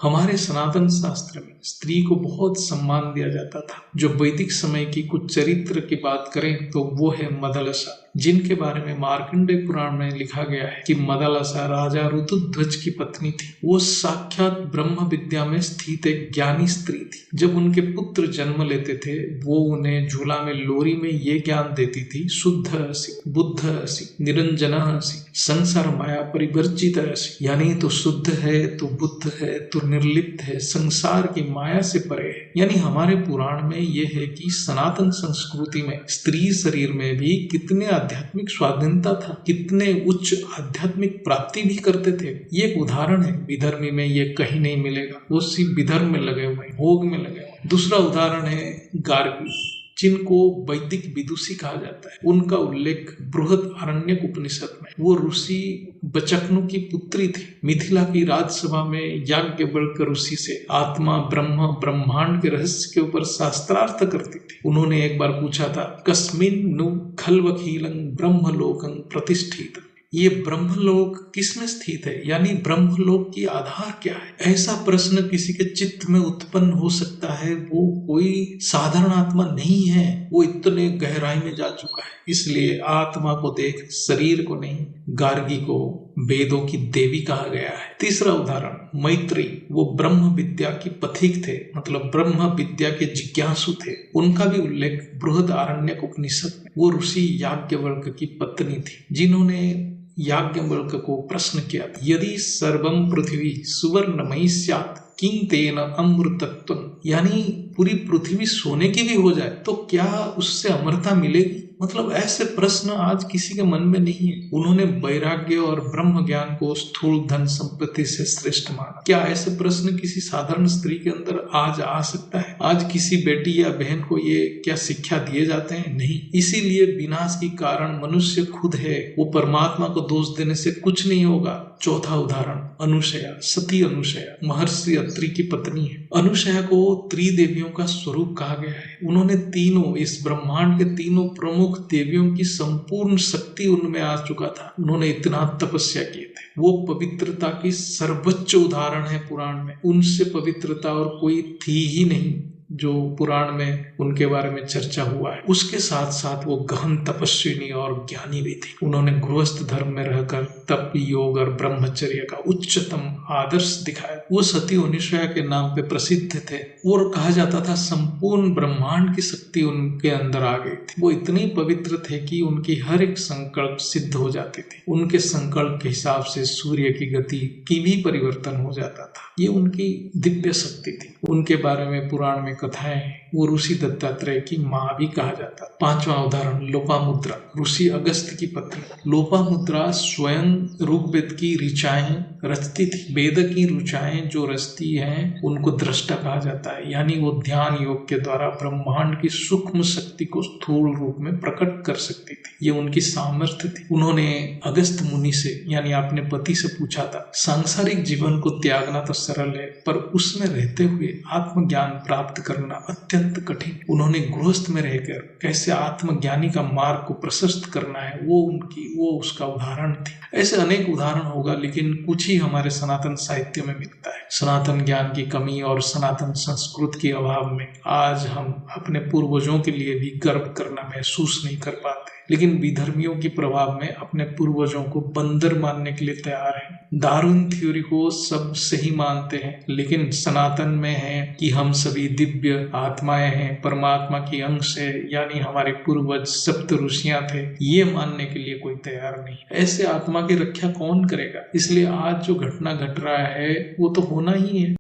हमारे सनातन शास्त्र में स्त्री को बहुत सम्मान दिया जाता था। जो वैदिक समय की कुछ चरित्र की बात करें तो वो है मदलसा, जिनके बारे में मार्कंडेय पुराण में लिखा गया है कि मदलसा राजा ऋतुध्वज की पत्नी थी। वो साक्षात ब्रह्म विद्या में स्थित एक ज्ञानी स्त्री थी। जब उनके पुत्र जन्म लेते थे वो उन्हें झूला में लोरी में ये ज्ञान देती थी, शुद्ध असि, बुद्ध असि, निरंजन असि, संसार माया परिवर्जित असि, यानी तो शुद्ध है, तो बुद्ध है, तो निर्लिप्त है, संसार की माया से परे है। यानी हमारे पुराण में ये है कि सनातन संस्कृति में स्त्री शरीर में भी कितने आध्यात्मिक स्वाधीनता था, कितने उच्च आध्यात्मिक प्राप्ति भी करते थे। ये एक उदाहरण है, विधर्मी में ये कहीं नहीं मिलेगा, वो सिर्फ विधर्म में लगे हुए, भोग में लगे हुए। दूसरा उदाहरण है गार्गी, जिनको वैदिक विदुषी कहा जाता है। उनका उल्लेख बृहदारण्यक उपनिषद में। वो ऋषि बचकनु की पुत्री थी। मिथिला की राजसभा में याज्ञवल्क्य ऋषि से आत्मा, ब्रह्म, ब्रह्मांड के रहस्य के ऊपर शास्त्रार्थ करती थी। उन्होंने एक बार पूछा था, कस्मिन् नु खल्वखीलं ब्रह्मलोकं प्रतिष्ठित, ये ब्रह्मलोक किसमें स्थित है, यानी ब्रह्मलोक की आधार क्या है। ऐसा प्रश्न किसी के चित्त में उत्पन्न हो सकता है। वो कोई साधारण आत्मा नहीं है, वो इतने गहराई में जा चुका है। इसलिए आत्मा को देख, शरीर को नहीं। गार्गी को वेदों की देवी कहा गया है। तीसरा उदाहरण मैत्री, वो ब्रह्म विद्या की पथिक थे, मतलब ब्रह्म विद्या के जिज्ञासु थे। उनका भी उल्लेख बृहदारण्यक उपनिषद में। वो ऋषि याज्ञवल्क्य की पत्नी थी, जिन्होंने याज्ञवल्क्य को प्रश्न किया, यदि सर्वं पृथ्वी सुवर्णमयी स्यात् किं तेन अमृतत्वम्, यानी पूरी पृथ्वी सोने की भी हो जाए तो क्या उससे अमरता मिलेगी। मतलब ऐसे प्रश्न आज किसी के मन में नहीं है। उन्होंने वैराग्य और ब्रह्म ज्ञान को स्थूल धन संपत्ति से श्रेष्ठ माना। क्या ऐसे प्रश्न किसी साधारण स्त्री के अंदर आज आ सकता है? आज किसी बेटी या बहन को ये क्या शिक्षा दिए जाते हैं? नहीं। इसीलिए विनाश की कारण मनुष्य खुद है, वो परमात्मा को दोष देने से कुछ नहीं होगा। चौथा उदाहरण अनुसया, सती अनुसया, महर्षि अत्रि की पत्नी है। अनुसया को त्रिदेवियों का स्वरूप कहा गया है। उन्होंने तीनों, इस ब्रह्मांड के तीनों प्रमुख देवियों की संपूर्ण शक्ति उनमें आ चुका था। उन्होंने इतना तपस्या किए थे। वो पवित्रता की सर्वोच्च उदाहरण है पुराण में। उनसे पवित्रता और कोई थी ही नहीं जो पुराण में उनके बारे में चर्चा हुआ है। उसके साथ साथ वो गहन तपस्विनी और ज्ञानी भी थी। उन्होंने गृहस्थ धर्म में रहकर तप, योग और ब्रह्मचर्य का उच्चतम आदर्श दिखाया। वो सती अनुसया के नाम पे प्रसिद्ध थे और कहा जाता था संपूर्ण ब्रह्मांड की शक्ति उनके अंदर आ गई थी। वो इतनी पवित्र थे कि उनकी हर एक संकल्प सिद्ध हो जाती थी। उनके संकल्प के हिसाब से सूर्य की गति की भी परिवर्तन हो जाता था। ये उनकी दिव्य शक्ति थी। उनके बारे में पुराण में कथाएं हैं। वो ऋषि दत्तात्रेय की माँ भी कहा जाता। पांचवा उदाहरण लोपामुद्रा, ऋषि अगस्त्य की पत्नी। लोपामुद्रा स्वयं ऋग्वेद की ऋचाएं रचती थी। वेद की ऋचाएं जो रचती हैं उनको दृष्टा कहा जाता है, यानी वो ध्यान योग के द्वारा ब्रह्मांड की सूक्ष्म शक्ति को स्थूल रूप में प्रकट कर सकती थी। ये उनकी सामर्थ्य थी। उन्होंने अगस्त मुनि से, यानी अपने पति से पूछा था, सांसारिक जीवन को त्यागना तो सरल है, पर उसमें रहते हुए आत्मज्ञान प्राप्त करना अत्यंत कठिन। उन्होंने गृहस्थ में रहकर कैसे आत्मज्ञानी का मार्ग को प्रशस्त करना है, वो उसका उदाहरण थी। ऐसे अनेक उदाहरण होगा, लेकिन कुछ ही हमारे सनातन साहित्य में मिलता है। सनातन ज्ञान की कमी और सनातन संस्कृति के अभाव में आज हम अपने पूर्वजों के लिए भी गर्व करना महसूस नहीं कर पाते, लेकिन विधर्मियों के प्रभाव में अपने पूर्वजों को बंदर मानने के लिए तैयार हैं। डार्विन थ्योरी को सब सही मानते हैं, लेकिन सनातन में है कि हम सभी दिव्य आत्माएं हैं, परमात्मा की अंश है, यानी हमारे पूर्वज सप्त ऋषियां थे। ये मानने के लिए कोई तैयार नहीं। ऐसे आत्मा की रक्षा कौन करेगा? इसलिए आज जो घटना घट रहा है वो तो होना ही है।